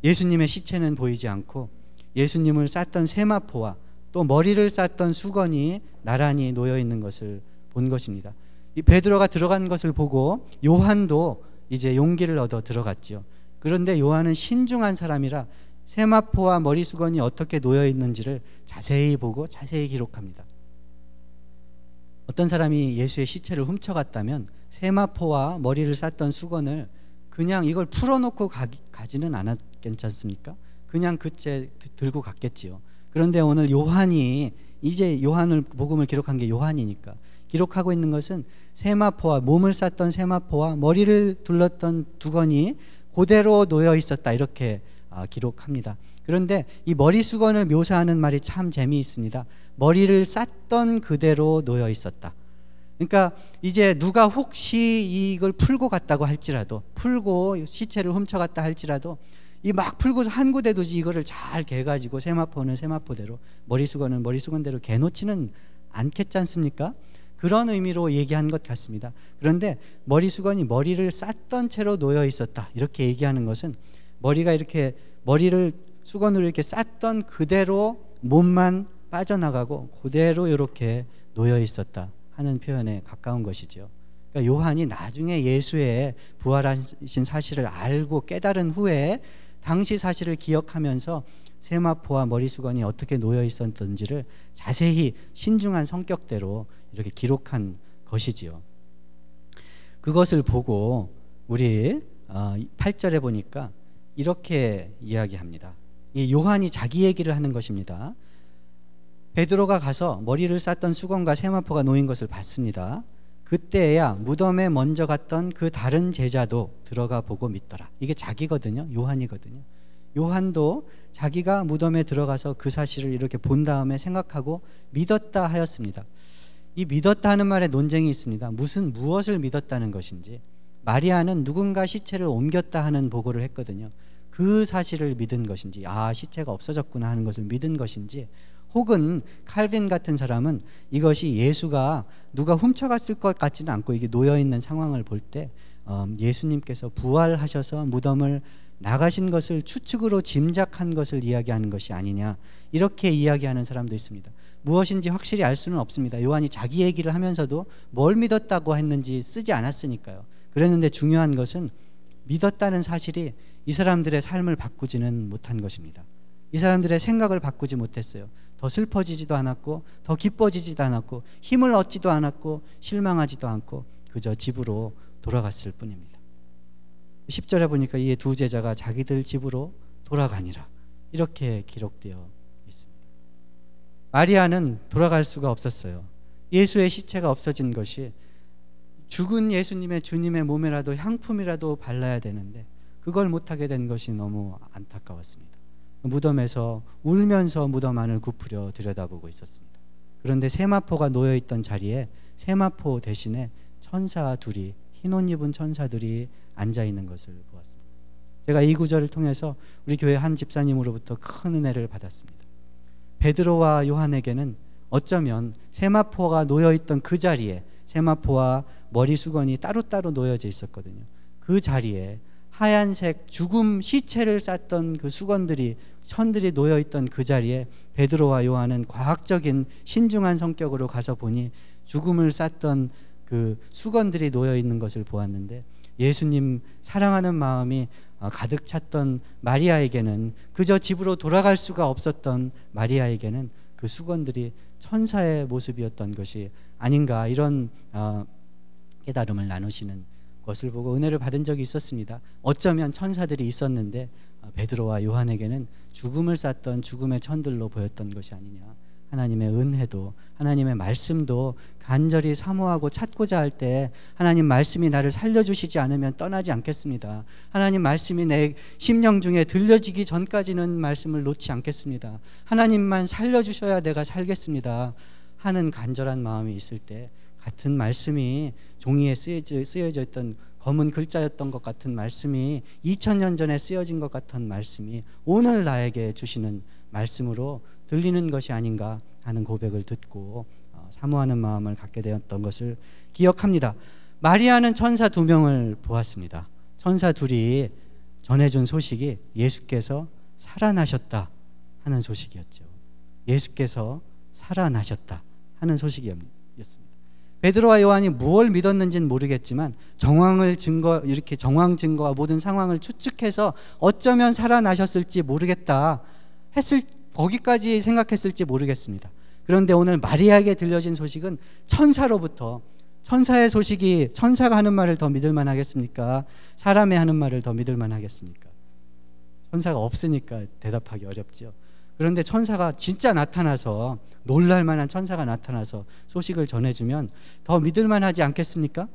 예수님의 시체는 보이지 않고 예수님을 쌌던 세마포와 또 머리를 쌌던 수건이 나란히 놓여 있는 것을 본 것입니다. 이 베드로가 들어간 것을 보고 요한도 이제 용기를 얻어 들어갔지요. 그런데 요한은 신중한 사람이라 세마포와 머리 수건이 어떻게 놓여 있는지를 자세히 보고 자세히 기록합니다. 어떤 사람이 예수의 시체를 훔쳐갔다면 세마포와 머리를 쌌던 수건을 그냥 이걸 풀어놓고 가지는 않았겠지 않습니까? 그냥 그째 들고 갔겠지요. 그런데 오늘 요한이 이제 요한을 복음을 기록한 게 요한이니까 기록하고 있는 것은 세마포와 몸을 쌌던 세마포와 머리를 둘렀던 두건이 그대로 놓여 있었다 이렇게 기록합니다. 그런데 이 머리 수건을 묘사하는 말이 참 재미있습니다. 머리를 쌌던 그대로 놓여 있었다. 그러니까 이제 누가 혹시 이걸 풀고 갔다고 할지라도 풀고 시체를 훔쳐갔다 할지라도 이 막 풀고서 한 구대 두지 이거를 잘 개가지고 세마포는 세마포대로 머리 수건은 머리 수건대로 개놓지는 않겠지 않습니까? 그런 의미로 얘기한 것 같습니다. 그런데 머리 수건이 머리를 쌌던 채로 놓여 있었다 이렇게 얘기하는 것은 머리가 이렇게 머리를 수건으로 이렇게 쌌던 그대로 몸만 빠져나가고 그대로 이렇게 놓여 있었다 하는 표현에 가까운 것이죠. 그러니까 요한이 나중에 예수의 부활하신 사실을 알고 깨달은 후에 당시 사실을 기억하면서 세마포와 머리 수건이 어떻게 놓여 있었던지를 자세히 신중한 성격대로 이렇게 기록한 것이지요. 그것을 보고 우리 8절에 보니까 이렇게 이야기합니다. 이 요한이 자기 얘기를 하는 것입니다. 베드로가 가서 머리를 쌌던 수건과 세마포가 놓인 것을 봤습니다. 그때야 무덤에 먼저 갔던 그 다른 제자도 들어가 보고 믿더라. 이게 자기거든요. 요한이거든요. 요한도 자기가 무덤에 들어가서 그 사실을 이렇게 본 다음에 생각하고 믿었다 하였습니다. 이 믿었다 하는 말에 논쟁이 있습니다. 무엇을 믿었다는 것인지. 마리아는 누군가 시체를 옮겼다 하는 보고를 했거든요. 그 사실을 믿은 것인지, 시체가 없어졌구나 하는 것을 믿은 것인지, 혹은 칼빈 같은 사람은 이것이 예수가 누가 훔쳐갔을 것 같지는 않고 이게 놓여있는 상황을 볼 때 예수님께서 부활하셔서 무덤을 나가신 것을 추측으로 짐작한 것을 이야기하는 것이 아니냐 이렇게 이야기하는 사람도 있습니다. 무엇인지 확실히 알 수는 없습니다. 요한이 자기 얘기를 하면서도 뭘 믿었다고 했는지 쓰지 않았으니까요. 그랬는데 중요한 것은 믿었다는 사실이 이 사람들의 삶을 바꾸지는 못한 것입니다. 이 사람들의 생각을 바꾸지 못했어요. 더 슬퍼지지도 않았고 더 기뻐지지도 않았고 힘을 얻지도 않았고 실망하지도 않고 그저 집으로 돌아갔을 뿐입니다. 10절에 보니까 이 두 제자가 자기들 집으로 돌아가니라 이렇게 기록되어 있습니다. 마리아는 돌아갈 수가 없었어요. 예수의 시체가 없어진 것이 죽은 예수님의 주님의 몸에라도 향품이라도 발라야 되는데 그걸 못하게 된 것이 너무 안타까웠습니다. 무덤에서 울면서 무덤 안을 굽으려 들여다보고 있었습니다. 그런데 세마포가 놓여 있던 자리에 세마포 대신에 천사 둘이, 흰 옷 입은 천사들이 앉아 있는 것을 보았습니다. 제가 이 구절을 통해서 우리 교회 한 집사님으로부터 큰 은혜를 받았습니다. 베드로와 요한에게는 어쩌면 세마포가 놓여 있던 그 자리에, 세마포와 머리 수건이 따로따로 놓여져 있었거든요. 그 자리에 하얀색 죽음 시체를 쌌던 그 수건들이, 천들이 놓여 있던 그 자리에 베드로와 요한은 과학적인 신중한 성격으로 가서 보니 죽음을 쌌던 그 수건들이 놓여 있는 것을 보았는데, 예수님 사랑하는 마음이 가득 찼던 마리아에게는, 그저 집으로 돌아갈 수가 없었던 마리아에게는 그 수건들이 천사의 모습이었던 것이 아닌가, 이런 깨달음을 나누시는 것을 보고 은혜를 받은 적이 있었습니다. 어쩌면 천사들이 있었는데 베드로와 요한에게는 죽음을 쌌던 죽음의 천들로 보였던 것이 아니냐. 하나님의 은혜도, 하나님의 말씀도 간절히 사모하고 찾고자 할 때 하나님 말씀이 나를 살려주시지 않으면 떠나지 않겠습니다. 하나님 말씀이 내 심령 중에 들려지기 전까지는 말씀을 놓지 않겠습니다. 하나님만 살려주셔야 내가 살겠습니다 하는 간절한 마음이 있을 때, 같은 말씀이 종이에 쓰여져 있던 검은 글자였던 것 같은 말씀이 2000년 전에 쓰여진 것 같은 말씀이 오늘 나에게 주시는 말씀으로 들리는 것이 아닌가 하는 고백을 듣고 사모하는 마음을 갖게 되었던 것을 기억합니다. 마리아는 천사 2명을 보았습니다. 천사 둘이 전해준 소식이 예수께서 살아나셨다 하는 소식이었죠. 예수께서 살아나셨다 하는 소식이었습니다. 베드로와 요한이 무엇을 믿었는지는 모르겠지만 정황 증거와 모든 상황을 추측해서 어쩌면 살아나셨을지 모르겠다 했을, 거기까지 생각했을지 모르겠습니다. 그런데 오늘 마리아에게 들려진 소식은 천사로부터, 천사의 소식이, 천사가 하는 말을 더 믿을 만하겠습니까? 사람이 하는 말을 더 믿을 만하겠습니까? 천사가 없으니까 대답하기 어렵죠. 그런데 천사가 진짜 나타나서, 놀랄 만한 천사가 나타나서 소식을 전해주면 더 믿을 만하지 않겠습니까?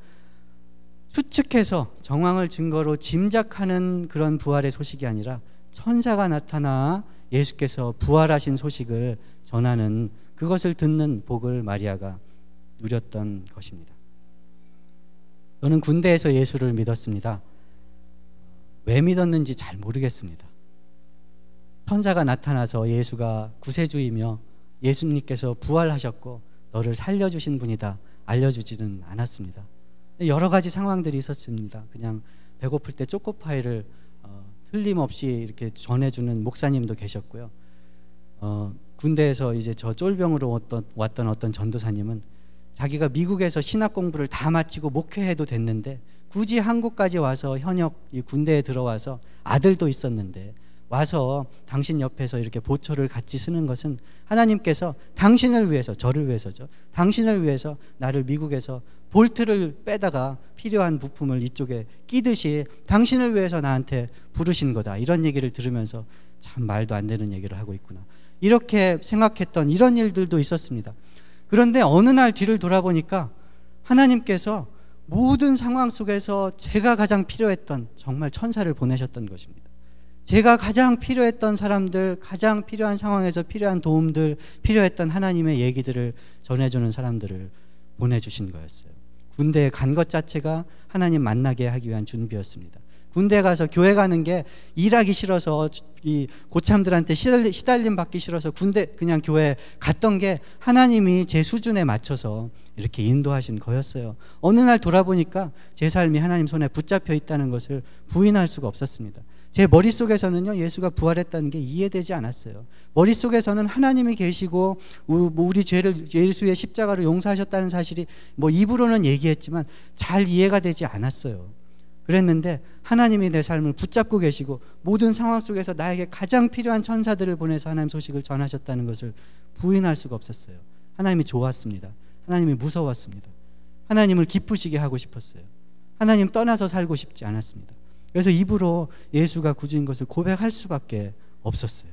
추측해서 정황을 증거로 짐작하는 그런 부활의 소식이 아니라 천사가 나타나 예수께서 부활하신 소식을 전하는, 그것을 듣는 복을 마리아가 누렸던 것입니다. 저는 군대에서 예수를 믿었습니다. 왜 믿었는지 잘 모르겠습니다. 천사가 나타나서 예수가 구세주이며 예수님께서 부활하셨고 너를 살려주신 분이다 알려주지는 않았습니다. 여러 가지 상황들이 있었습니다. 그냥 배고플 때 초코파이를 틀림없이 이렇게 전해주는 목사님도 계셨고요. 군대에서 이제 저 쫄병으로 왔던 어떤 전도사님은 자기가 미국에서 신학 공부를 다 마치고 목회해도 됐는데 굳이 한국까지 와서 현역 이 군대에 들어와서 아들도 있었는데 와서 당신 옆에서 이렇게 보초를 같이 쓰는 것은 하나님께서 당신을 위해서, 저를 위해서죠. 당신을 위해서 나를 미국에서 볼트를 빼다가 필요한 부품을 이쪽에 끼듯이 당신을 위해서 나한테 부르신 거다. 이런 얘기를 들으면서 참 말도 안 되는 얘기를 하고 있구나. 이렇게 생각했던 이런 일들도 있었습니다. 그런데 어느 날 뒤를 돌아보니까 하나님께서 모든 상황 속에서 제가 가장 필요했던 정말 천사를 보내셨던 것입니다. 제가 가장 필요했던 사람들, 가장 필요한 상황에서 필요한 도움들, 필요했던 하나님의 얘기들을 전해주는 사람들을 보내주신 거였어요. 군대에 간 것 자체가 하나님 만나게 하기 위한 준비였습니다. 군대 가서 교회 가는 게 일하기 싫어서, 이 고참들한테 시달림 받기 싫어서 군대 그냥 교회 갔던 게 하나님이 제 수준에 맞춰서 이렇게 인도하신 거였어요. 어느 날 돌아보니까 제 삶이 하나님 손에 붙잡혀 있다는 것을 부인할 수가 없었습니다. 제 머릿속에서는요, 예수가 부활했다는 게 이해되지 않았어요. 머릿속에서는 하나님이 계시고 우리 죄를 예수의 십자가로 용서하셨다는 사실이 입으로는 얘기했지만 잘 이해가 되지 않았어요. 그랬는데 하나님이 내 삶을 붙잡고 계시고 모든 상황 속에서 나에게 가장 필요한 천사들을 보내서 하나님 소식을 전하셨다는 것을 부인할 수가 없었어요. 하나님이 좋았습니다. 하나님이 무서웠습니다. 하나님을 기쁘시게 하고 싶었어요. 하나님 떠나서 살고 싶지 않았습니다. 그래서 입으로 예수가 구주인 것을 고백할 수밖에 없었어요.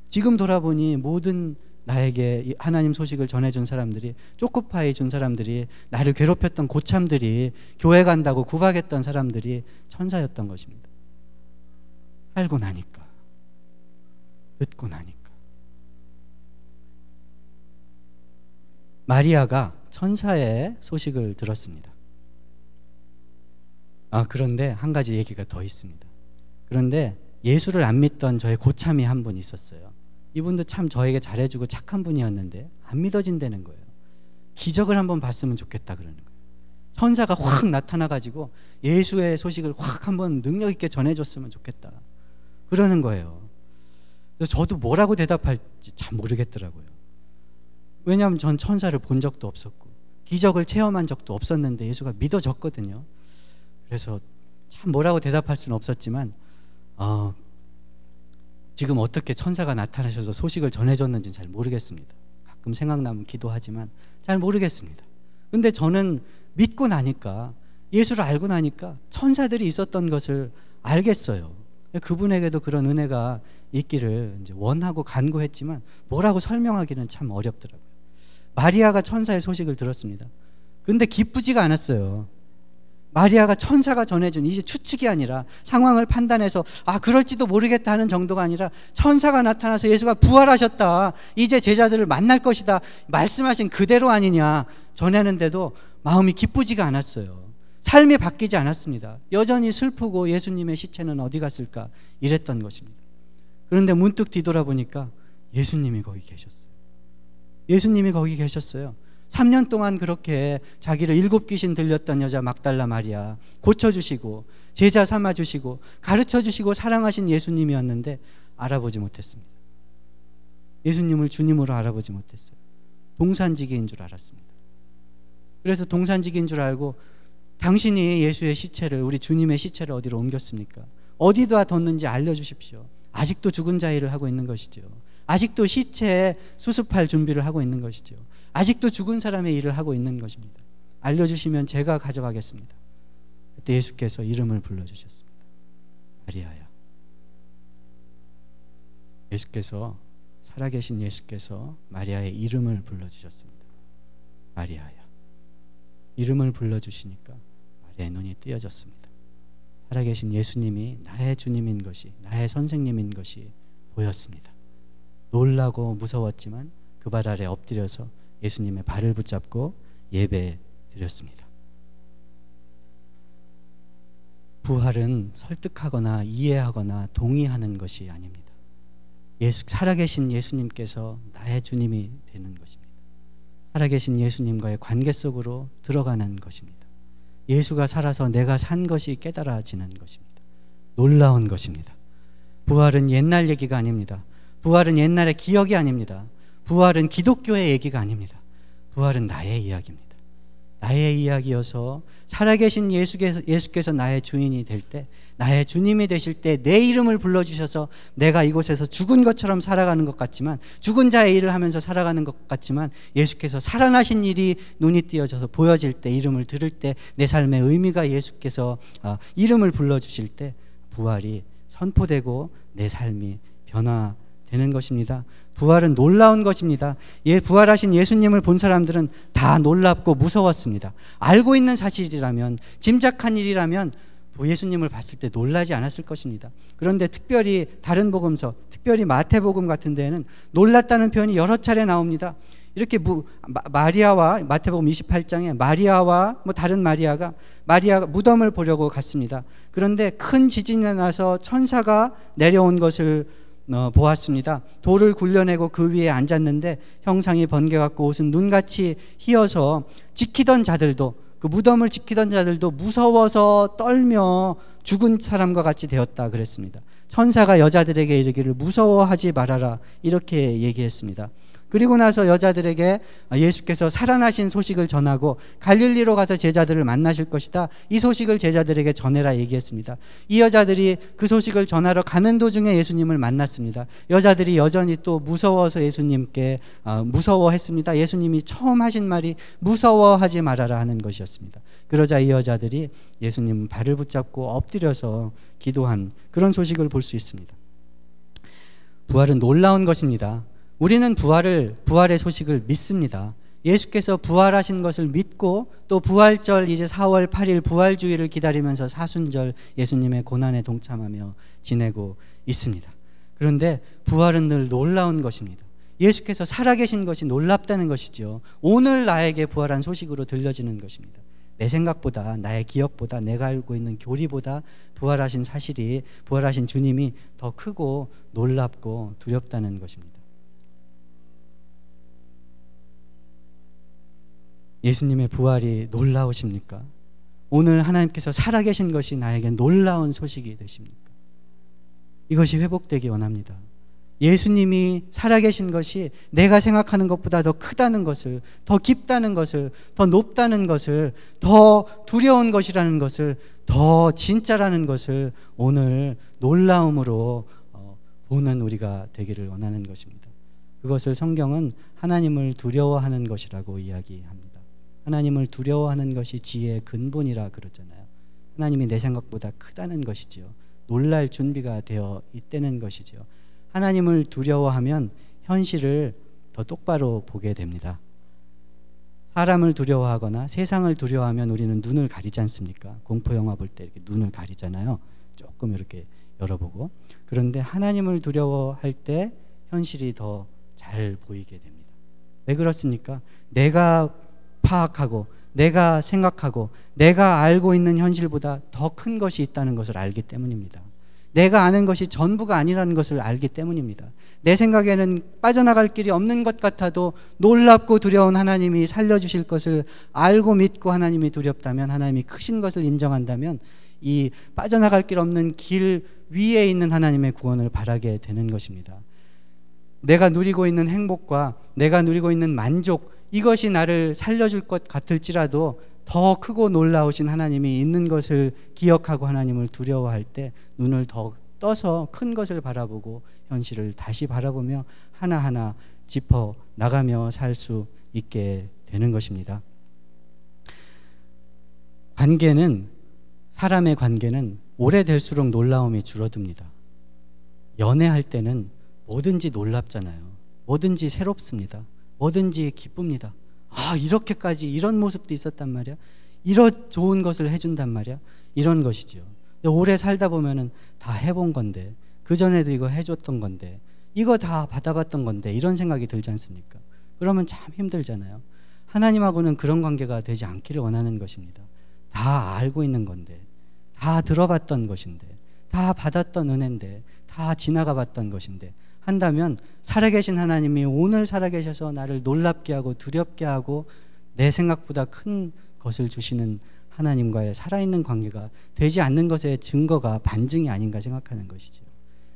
지금 돌아보니 모든 나에게 하나님 소식을 전해준 사람들이, 초코파이 준 사람들이, 나를 괴롭혔던 고참들이, 교회 간다고 구박했던 사람들이 천사였던 것입니다. 살고 나니까, 듣고 나니까. 마리아가 천사의 소식을 들었습니다. 그런데 한 가지 얘기가 더 있습니다. 그런데 예수를 안 믿던 저의 고참이 한 분 있었어요. 이분도 참 저에게 잘해주고 착한 분이었는데 안 믿어진다는 거예요. 기적을 한번 봤으면 좋겠다 그러는 거예요. 천사가 확 나타나가지고 예수의 소식을 확 한번 능력 있게 전해줬으면 좋겠다 그러는 거예요. 그래서 저도 뭐라고 대답할지 참 모르겠더라고요. 왜냐하면 전 천사를 본 적도 없었고 기적을 체험한 적도 없었는데 예수가 믿어졌거든요. 그래서 참 뭐라고 대답할 수는 없었지만 지금 어떻게 천사가 나타나셔서 소식을 전해줬는지 잘 모르겠습니다. 가끔 생각나면 기도하지만 잘 모르겠습니다. 근데 저는 믿고 나니까, 예수를 알고 나니까 천사들이 있었던 것을 알겠어요. 그분에게도 그런 은혜가 있기를 이제 원하고 간구했지만 뭐라고 설명하기는 참 어렵더라고요. 마리아가 천사의 소식을 들었습니다. 근데 기쁘지가 않았어요. 마리아가 천사가 전해준, 이제 추측이 아니라 상황을 판단해서 그럴지도 모르겠다 하는 정도가 아니라 천사가 나타나서 예수가 부활하셨다, 이제 제자들을 만날 것이다 말씀하신 그대로 아니냐 전하는데도 마음이 기쁘지가 않았어요. 삶이 바뀌지 않았습니다. 여전히 슬프고 예수님의 시체는 어디 갔을까 이랬던 것입니다. 그런데 문득 뒤돌아보니까 예수님이 거기 계셨어요. 예수님이 거기 계셨어요. 3년 동안 그렇게 자기를 7 귀신 들렸던 여자 막달라 마리아 고쳐주시고 제자 삼아주시고 가르쳐주시고 사랑하신 예수님이었는데 알아보지 못했습니다. 예수님을 주님으로 알아보지 못했어요. 동산지기인 줄 알았습니다. 그래서 동산지기인 줄 알고, 당신이 예수의 시체를, 우리 주님의 시체를 어디로 옮겼습니까? 어디다 뒀는지 알려주십시오. 아직도 죽은 자 일을 하고 있는 것이죠. 아직도 시체에 수습할 준비를 하고 있는 것이죠. 아직도 죽은 사람의 일을 하고 있는 것입니다. 알려주시면 제가 가져가겠습니다. 그때 예수께서 이름을 불러주셨습니다. 마리아야. 예수께서, 살아계신 예수께서 마리아의 이름을 불러주셨습니다. 마리아야. 이름을 불러주시니까 마리아의 눈이 띄어졌습니다. 살아계신 예수님이 나의 주님인 것이, 나의 선생님인 것이 보였습니다. 놀라고 무서웠지만 그 발 아래 엎드려서 예수님의 발을 붙잡고 예배 드렸습니다. 부활은 설득하거나 이해하거나 동의하는 것이 아닙니다. 살아계신 예수님께서 나의 주님이 되는 것입니다. 살아계신 예수님과의 관계 속으로 들어가는 것입니다. 예수가 살아서 내가 산 것이 깨달아지는 것입니다. 놀라운 것입니다. 부활은 옛날 얘기가 아닙니다. 부활은 옛날의 기억이 아닙니다. 부활은 기독교의 얘기가 아닙니다. 부활은 나의 이야기입니다. 나의 이야기여서 살아계신 예수께서 나의 주인이 될 때, 나의 주님이 되실 때 내 이름을 불러주셔서 내가 이곳에서 죽은 것처럼 살아가는 것 같지만, 죽은 자의 일을 하면서 살아가는 것 같지만, 예수께서 살아나신 일이 눈이 띄어져서 보여질 때, 이름을 들을 때 내 삶의 의미가, 예수께서 이름을 불러주실 때 부활이 선포되고 내 삶이 변화되는 것입니다. 부활은 놀라운 것입니다. 부활하신 예수님을 본 사람들은 다 놀랍고 무서웠습니다. 알고 있는 사실이라면, 짐작한 일이라면 예수님을 봤을 때 놀라지 않았을 것입니다. 그런데 특별히 다른 복음서, 특별히 마태복음 같은 데에는 놀랐다는 표현이 여러 차례 나옵니다. 이렇게 마리아와, 마태복음 28장에 마리아와 다른 마리아가 무덤을 보려고 갔습니다. 그런데 큰 지진이 나서 천사가 내려온 것을 보았습니다. 돌을 굴려내고 그 위에 앉았는데 형상이 번개같고 옷은 눈같이 희어서 지키던 자들도, 그 무덤을 지키던 자들도 무서워서 떨며 죽은 사람과 같이 되었다 그랬습니다. 천사가 여자들에게 이르기를 무서워하지 말아라 이렇게 얘기했습니다. 그리고 나서 여자들에게 예수께서 살아나신 소식을 전하고 갈릴리로 가서 제자들을 만나실 것이다, 이 소식을 제자들에게 전해라 얘기했습니다. 이 여자들이 그 소식을 전하러 가는 도중에 예수님을 만났습니다. 여자들이 여전히 또 무서워서 예수님께 무서워했습니다. 예수님이 처음 하신 말이 무서워하지 말아라 하는 것이었습니다. 그러자 이 여자들이 예수님 발을 붙잡고 엎드려서 기도한 그런 소식을 볼 수 있습니다. 부활은 놀라운 것입니다. 우리는 부활의 소식을 믿습니다. 예수께서 부활하신 것을 믿고, 또 부활절 이제 4월 8일 부활주의를 기다리면서 사순절 예수님의 고난에 동참하며 지내고 있습니다. 그런데 부활은 늘 놀라운 것입니다. 예수께서 살아계신 것이 놀랍다는 것이죠. 오늘 나에게 부활한 소식으로 들려지는 것입니다. 내 생각보다, 나의 기억보다, 내가 알고 있는 교리보다 부활하신 사실이, 부활하신 주님이 더 크고 놀랍고 두렵다는 것입니다. 예수님의 부활이 놀라우십니까? 오늘 하나님께서 살아계신 것이 나에게 놀라운 소식이 되십니까? 이것이 회복되기 원합니다. 예수님이 살아계신 것이 내가 생각하는 것보다 더 크다는 것을, 더 깊다는 것을, 더 높다는 것을, 더 두려운 것이라는 것을, 더 진짜라는 것을 오늘 놀라움으로 보는 우리가 되기를 원하는 것입니다. 그것을 성경은 하나님을 두려워하는 것이라고 이야기합니다. 하나님을 두려워하는 것이 지혜의 근본이라 그러잖아요. 하나님이 내 생각보다 크다는 것이지요. 놀랄 준비가 되어 있다는 것이지요. 하나님을 두려워하면 현실을 더 똑바로 보게 됩니다. 사람을 두려워하거나 세상을 두려워하면 우리는 눈을 가리지 않습니까? 공포영화 볼 때 이렇게 눈을 가리잖아요. 조금 이렇게 열어보고. 그런데 하나님을 두려워할 때 현실이 더 잘 보이게 됩니다. 왜 그렇습니까? 내가 파악하고 내가 생각하고 내가 알고 있는 현실보다 더 큰 것이 있다는 것을 알기 때문입니다. 내가 아는 것이 전부가 아니라는 것을 알기 때문입니다. 내 생각에는 빠져나갈 길이 없는 것 같아도 놀랍고 두려운 하나님이 살려주실 것을 알고 믿고 하나님이 두렵다면, 하나님이 크신 것을 인정한다면 이 빠져나갈 길 없는 길 위에 있는 하나님의 구원을 바라게 되는 것입니다. 내가 누리고 있는 행복과 내가 누리고 있는 만족, 이것이 나를 살려줄 것 같을지라도 더 크고 놀라우신 하나님이 있는 것을 기억하고 하나님을 두려워할 때 눈을 더 떠서 큰 것을 바라보고 현실을 다시 바라보며 하나하나 짚어 나가며 살 수 있게 되는 것입니다. 사람의 관계는 오래될수록 놀라움이 줄어듭니다. 연애할 때는 뭐든지 놀랍잖아요. 뭐든지 새롭습니다. 뭐든지 기쁩니다. 아, 이렇게까지 이런 모습도 있었단 말이야. 이런 좋은 것을 해준단 말이야. 이런 것이죠. 오래 살다 보면은 다 해본 건데, 그전에도 이거 해줬던 건데, 이거 다 받아봤던 건데, 이런 생각이 들지 않습니까? 그러면 참 힘들잖아요. 하나님하고는 그런 관계가 되지 않기를 원하는 것입니다. 다 알고 있는 건데, 다 들어봤던 것인데, 다 받았던 은혜인데, 다 지나가 봤던 것인데 한다면, 살아계신 하나님이 오늘 살아계셔서 나를 놀랍게 하고 두렵게 하고 내 생각보다 큰 것을 주시는 하나님과의 살아있는 관계가 되지 않는 것의 증거가 반증이 아닌가 생각하는 것이죠.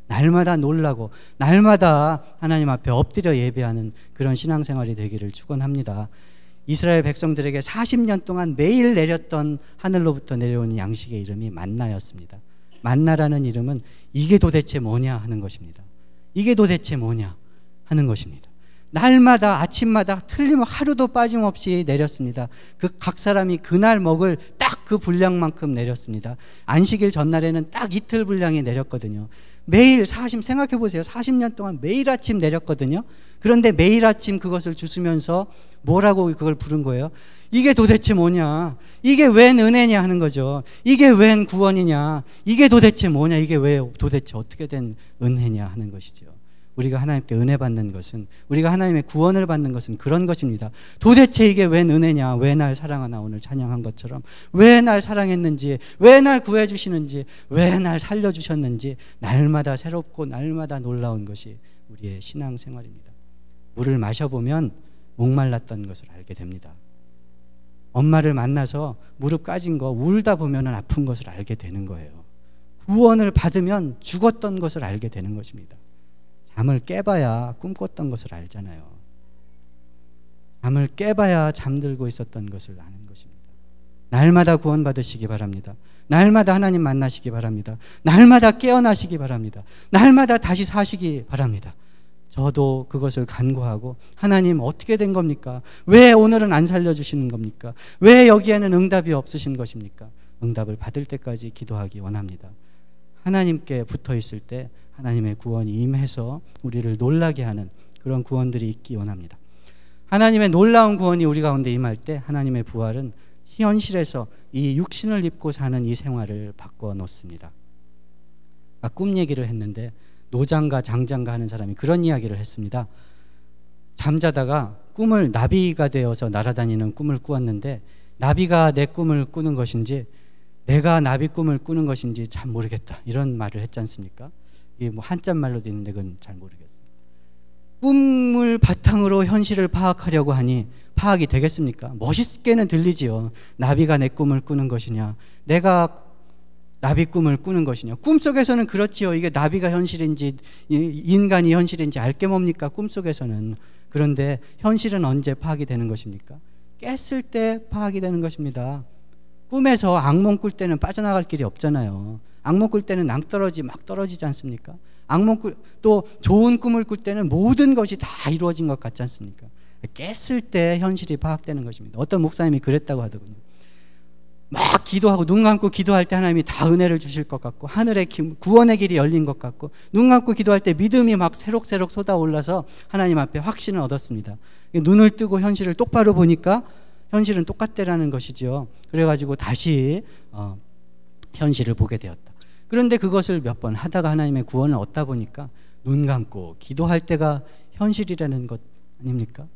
날마다 놀라고 날마다 하나님 앞에 엎드려 예배하는 그런 신앙생활이 되기를 축원합니다. 이스라엘 백성들에게 40년 동안 매일 내렸던 하늘로부터 내려오는 양식의 이름이 만나였습니다. 만나라는 이름은 이게 도대체 뭐냐 하는 것입니다. 이게 도대체 뭐냐 하는 것입니다. 날마다 아침마다 틀림 하루도 빠짐없이 내렸습니다. 각 사람이 그날 먹을 딱 그 분량만큼 내렸습니다. 안식일 전날에는 딱 이틀 분량이 내렸거든요. 매일 생각해 보세요. 40년 동안 매일 아침 내렸거든요. 그런데 매일 아침 그것을 주시면서 뭐라고 그걸 부른 거예요? 이게 도대체 뭐냐? 이게 웬 은혜냐 하는 거죠. 이게 웬 구원이냐? 이게 도대체 뭐냐? 이게 왜 도대체 어떻게 된 은혜냐 하는 것이죠. 우리가 하나님께 은혜 받는 것은, 우리가 하나님의 구원을 받는 것은 그런 것입니다. 도대체 이게 웬 은혜냐? 왜 날 사랑하나? 오늘 찬양한 것처럼 왜 날 사랑했는지, 왜 날 구해주시는지, 왜 날 살려주셨는지 날마다 새롭고 날마다 놀라운 것이 우리의 신앙생활입니다. 물을 마셔보면 목말랐던 것을 알게 됩니다. 엄마를 만나서 무릎 까진 거 울다 보면 아픈 것을 알게 되는 거예요. 구원을 받으면 죽었던 것을 알게 되는 것입니다. 잠을 깨봐야 꿈꿨던 것을 알잖아요. 잠을 깨봐야 잠들고 있었던 것을 아는 것입니다. 날마다 구원 받으시기 바랍니다. 날마다 하나님 만나시기 바랍니다. 날마다 깨어나시기 바랍니다. 날마다 다시 사시기 바랍니다. 저도 그것을 간구하고, 하나님 어떻게 된 겁니까? 왜 오늘은 안 살려주시는 겁니까? 왜 여기에는 응답이 없으신 것입니까? 응답을 받을 때까지 기도하기 원합니다. 하나님께 붙어 있을 때 하나님의 구원이 임해서 우리를 놀라게 하는 그런 구원들이 있기 원합니다. 하나님의 놀라운 구원이 우리 가운데 임할 때 하나님의 부활은 현실에서 이 육신을 입고 사는 이 생활을 바꿔 놓습니다. 꿈 얘기를 했는데 노장가 장장가 하는 사람이 그런 이야기를 했습니다. 잠자다가 꿈을 나비가 되어서 날아다니는 꿈을 꾸었는데 나비가 내 꿈을 꾸는 것인지 내가 나비 꿈을 꾸는 것인지 참 모르겠다 이런 말을 했지 않습니까? 이게 뭐 한자말로 되어 있는데 그건 잘 모르겠습니다. 꿈을 바탕으로 현실을 파악하려고 하니 파악이 되겠습니까? 멋있게는 들리지요. 나비가 내 꿈을 꾸는 것이냐 내가 나비 꿈을 꾸는 것이냐. 꿈속에서는 그렇지요. 이게 나비가 현실인지 인간이 현실인지 알게 뭡니까? 꿈속에서는. 그런데 현실은 언제 파악이 되는 것입니까? 깼을 때 파악이 되는 것입니다. 꿈에서 악몽 꿀 때는 빠져나갈 길이 없잖아요. 악몽 꿀 때는 낭떠러지 막 떨어지지 않습니까? 또 좋은 꿈을 꿀 때는 모든 것이 다 이루어진 것 같지 않습니까? 깼을 때 현실이 파악되는 것입니다. 어떤 목사님이 그랬다고 하더군요. 막 기도하고 눈 감고 기도할 때 하나님이 다 은혜를 주실 것 같고 하늘의 구원의 길이 열린 것 같고 눈 감고 기도할 때 믿음이 막 새록새록 쏟아올라서 하나님 앞에 확신을 얻었습니다. 눈을 뜨고 현실을 똑바로 보니까 현실은 똑같대라는 것이죠. 그래가지고 다시 현실을 보게 되었다. 그런데 그것을 몇 번 하다가 하나님의 구원을 얻다 보니까 눈 감고 기도할 때가 현실이라는 것 아닙니까?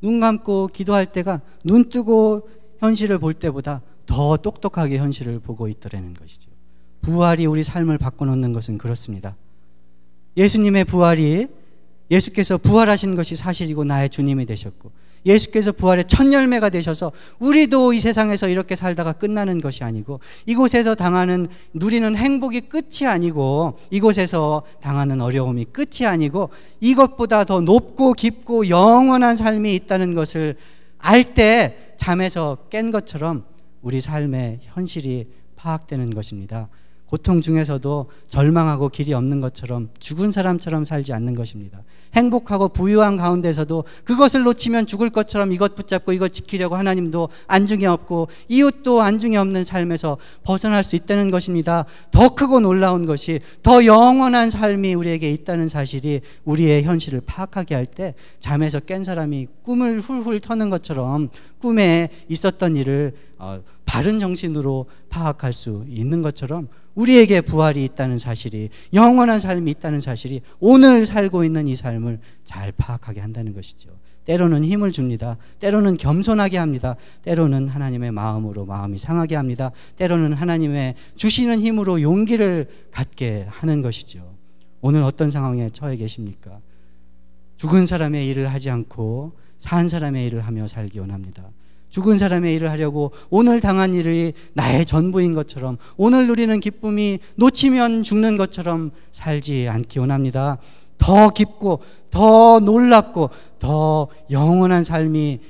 눈 감고 기도할 때가 눈 뜨고 현실을 볼 때보다 더 똑똑하게 현실을 보고 있더라는 것이죠. 부활이 우리 삶을 바꿔놓는 것은 그렇습니다. 예수님의 부활이 예수께서 부활하신 것이 사실이고 나의 주님이 되셨고 예수께서 부활의 첫 열매가 되셔서 우리도 이 세상에서 이렇게 살다가 끝나는 것이 아니고 이곳에서 누리는 행복이 끝이 아니고 이곳에서 당하는 어려움이 끝이 아니고 이것보다 더 높고 깊고 영원한 삶이 있다는 것을 알 때 잠에서 깬 것처럼 우리 삶의 현실이 파악되는 것입니다. 고통 중에서도 절망하고 길이 없는 것처럼 죽은 사람처럼 살지 않는 것입니다. 행복하고 부유한 가운데서도 그것을 놓치면 죽을 것처럼 이것 붙잡고 이걸 지키려고 하나님도 안중에 없고 이웃도 안중에 없는 삶에서 벗어날 수 있다는 것입니다. 더 크고 놀라운 것이 더 영원한 삶이 우리에게 있다는 사실이 우리의 현실을 파악하게 할 때 잠에서 깬 사람이 꿈을 훌훌 터는 것처럼 꿈에 있었던 일을 바른 정신으로 파악할 수 있는 것처럼 우리에게 부활이 있다는 사실이 영원한 삶이 있다는 사실이 오늘 살고 있는 이 삶을 잘 파악하게 한다는 것이죠. 때로는 힘을 줍니다. 때로는 겸손하게 합니다. 때로는 하나님의 마음으로 마음이 상하게 합니다. 때로는 하나님의 주시는 힘으로 용기를 갖게 하는 것이죠. 오늘 어떤 상황에 처해 계십니까? 죽은 사람의 일을 하지 않고 산 사람의 일을 하며 살기 원합니다. 죽은 사람의 일을 하려고 오늘 당한 일이 나의 전부인 것처럼 오늘 누리는 기쁨이 놓치면 죽는 것처럼 살지 않기 원합니다. 더 깊고 더 놀랍고 더 영원한 삶이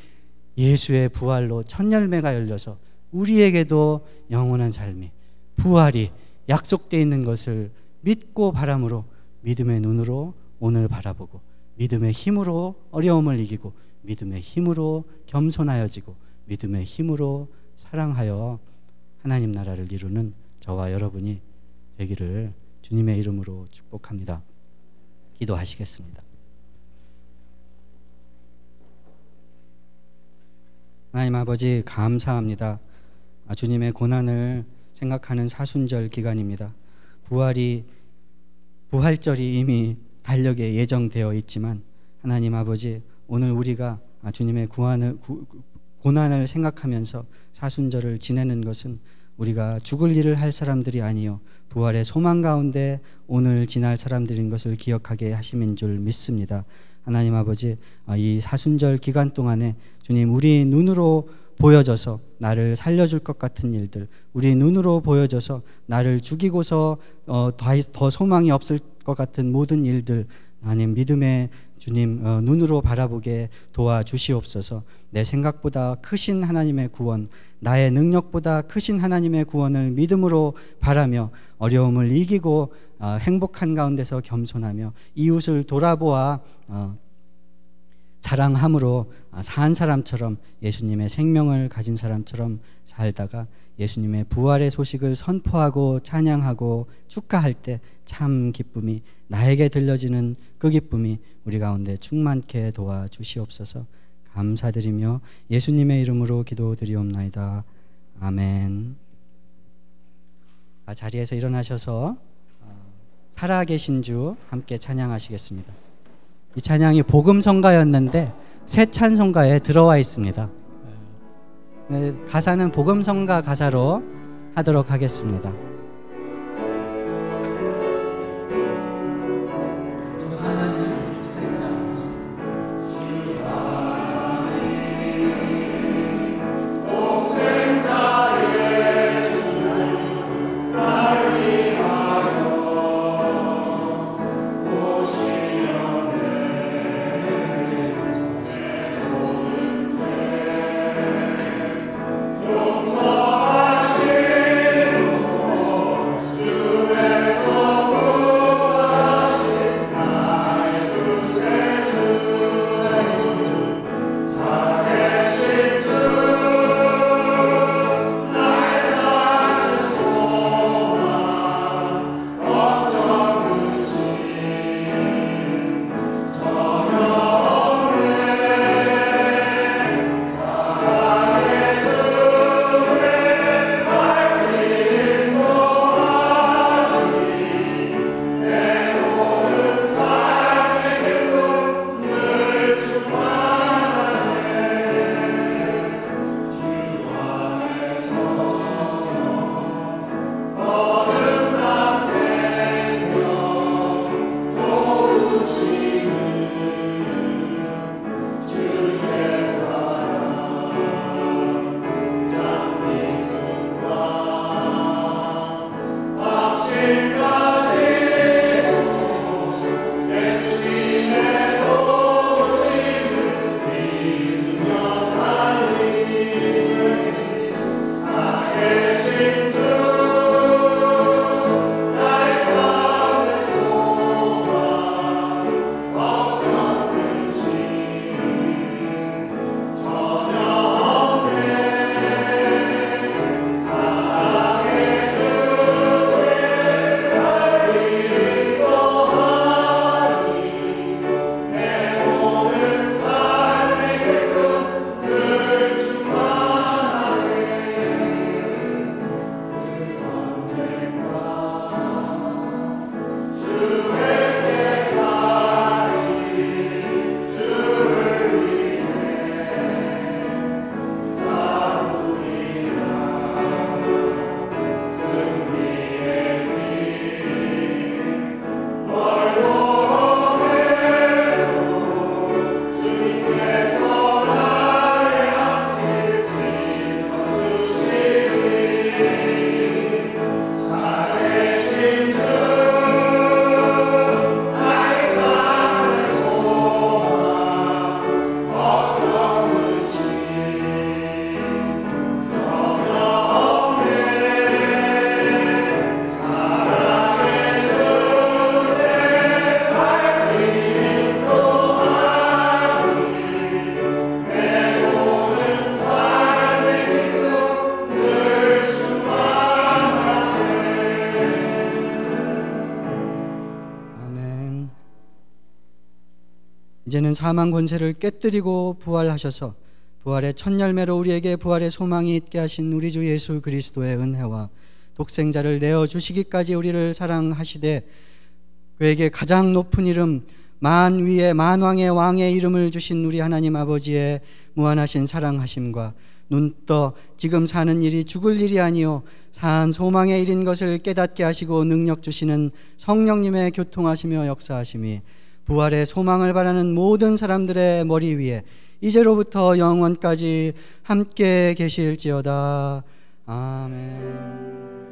예수의 부활로 첫 열매가 열려서 우리에게도 영원한 삶이 부활이 약속되어 있는 것을 믿고 바람으로 믿음의 눈으로 오늘 바라보고 믿음의 힘으로 어려움을 이기고 믿음의 힘으로 겸손하여지고 믿음의 힘으로 사랑하여 하나님 나라를 이루는 저와 여러분이 되기를 주님의 이름으로 축복합니다. 기도하시겠습니다. 하나님 아버지 감사합니다. 주님의 고난을 생각하는 사순절 기간입니다. 부활절이 이미 달력에 예정되어 있지만 하나님 아버지 오늘 우리가 주님의 고난을 생각하면서 사순절을 지내는 것은 우리가 죽을 일을 할 사람들이 아니요 부활의 소망 가운데 오늘 지날 사람들인 것을 기억하게 하심인 줄 믿습니다. 하나님 아버지 이 사순절 기간 동안에 주님 우리 눈으로 보여져서 나를 살려줄 것 같은 일들 우리 눈으로 보여져서 나를 죽이고서 더 소망이 없을 것 같은 모든 일들 하나님 믿음의 주님 눈으로 바라보게 도와주시옵소서. 내 생각보다 크신 하나님의 구원 나의 능력보다 크신 하나님의 구원을 믿음으로 바라며 어려움을 이기고 행복한 가운데서 겸손하며 이웃을 돌아보아 사랑함으로 산 사람처럼 예수님의 생명을 가진 사람처럼 살다가 예수님의 부활의 소식을 선포하고 찬양하고 축하할 때 참 기쁨이 나에게 들려지는 그 기쁨이 우리 가운데 충만케 도와주시옵소서. 감사드리며 예수님의 이름으로 기도드리옵나이다. 아멘. 자리에서 일어나셔서 살아계신 주 함께 찬양하시겠습니다. 이 찬양이 복음성가였는데 새 찬송가에 들어와 있습니다. 가사는 복음성가 가사로 하도록 하겠습니다. 이제는 사망 권세를 깨뜨리고 부활하셔서 부활의 첫 열매로 우리에게 부활의 소망이 있게 하신 우리 주 예수 그리스도의 은혜와 독생자를 내어주시기까지 우리를 사랑하시되 그에게 가장 높은 이름 만 위에 만왕의 왕의 이름을 주신 우리 하나님 아버지의 무한하신 사랑하심과 눈떠 지금 사는 일이 죽을 일이 아니요 사한 소망의 일인 것을 깨닫게 하시고 능력 주시는 성령님의 교통하시며 역사하심이 부활의 소망을 바라는 모든 사람들의 머리 위에 이제로부터 영원까지 함께 계실지어다. 아멘.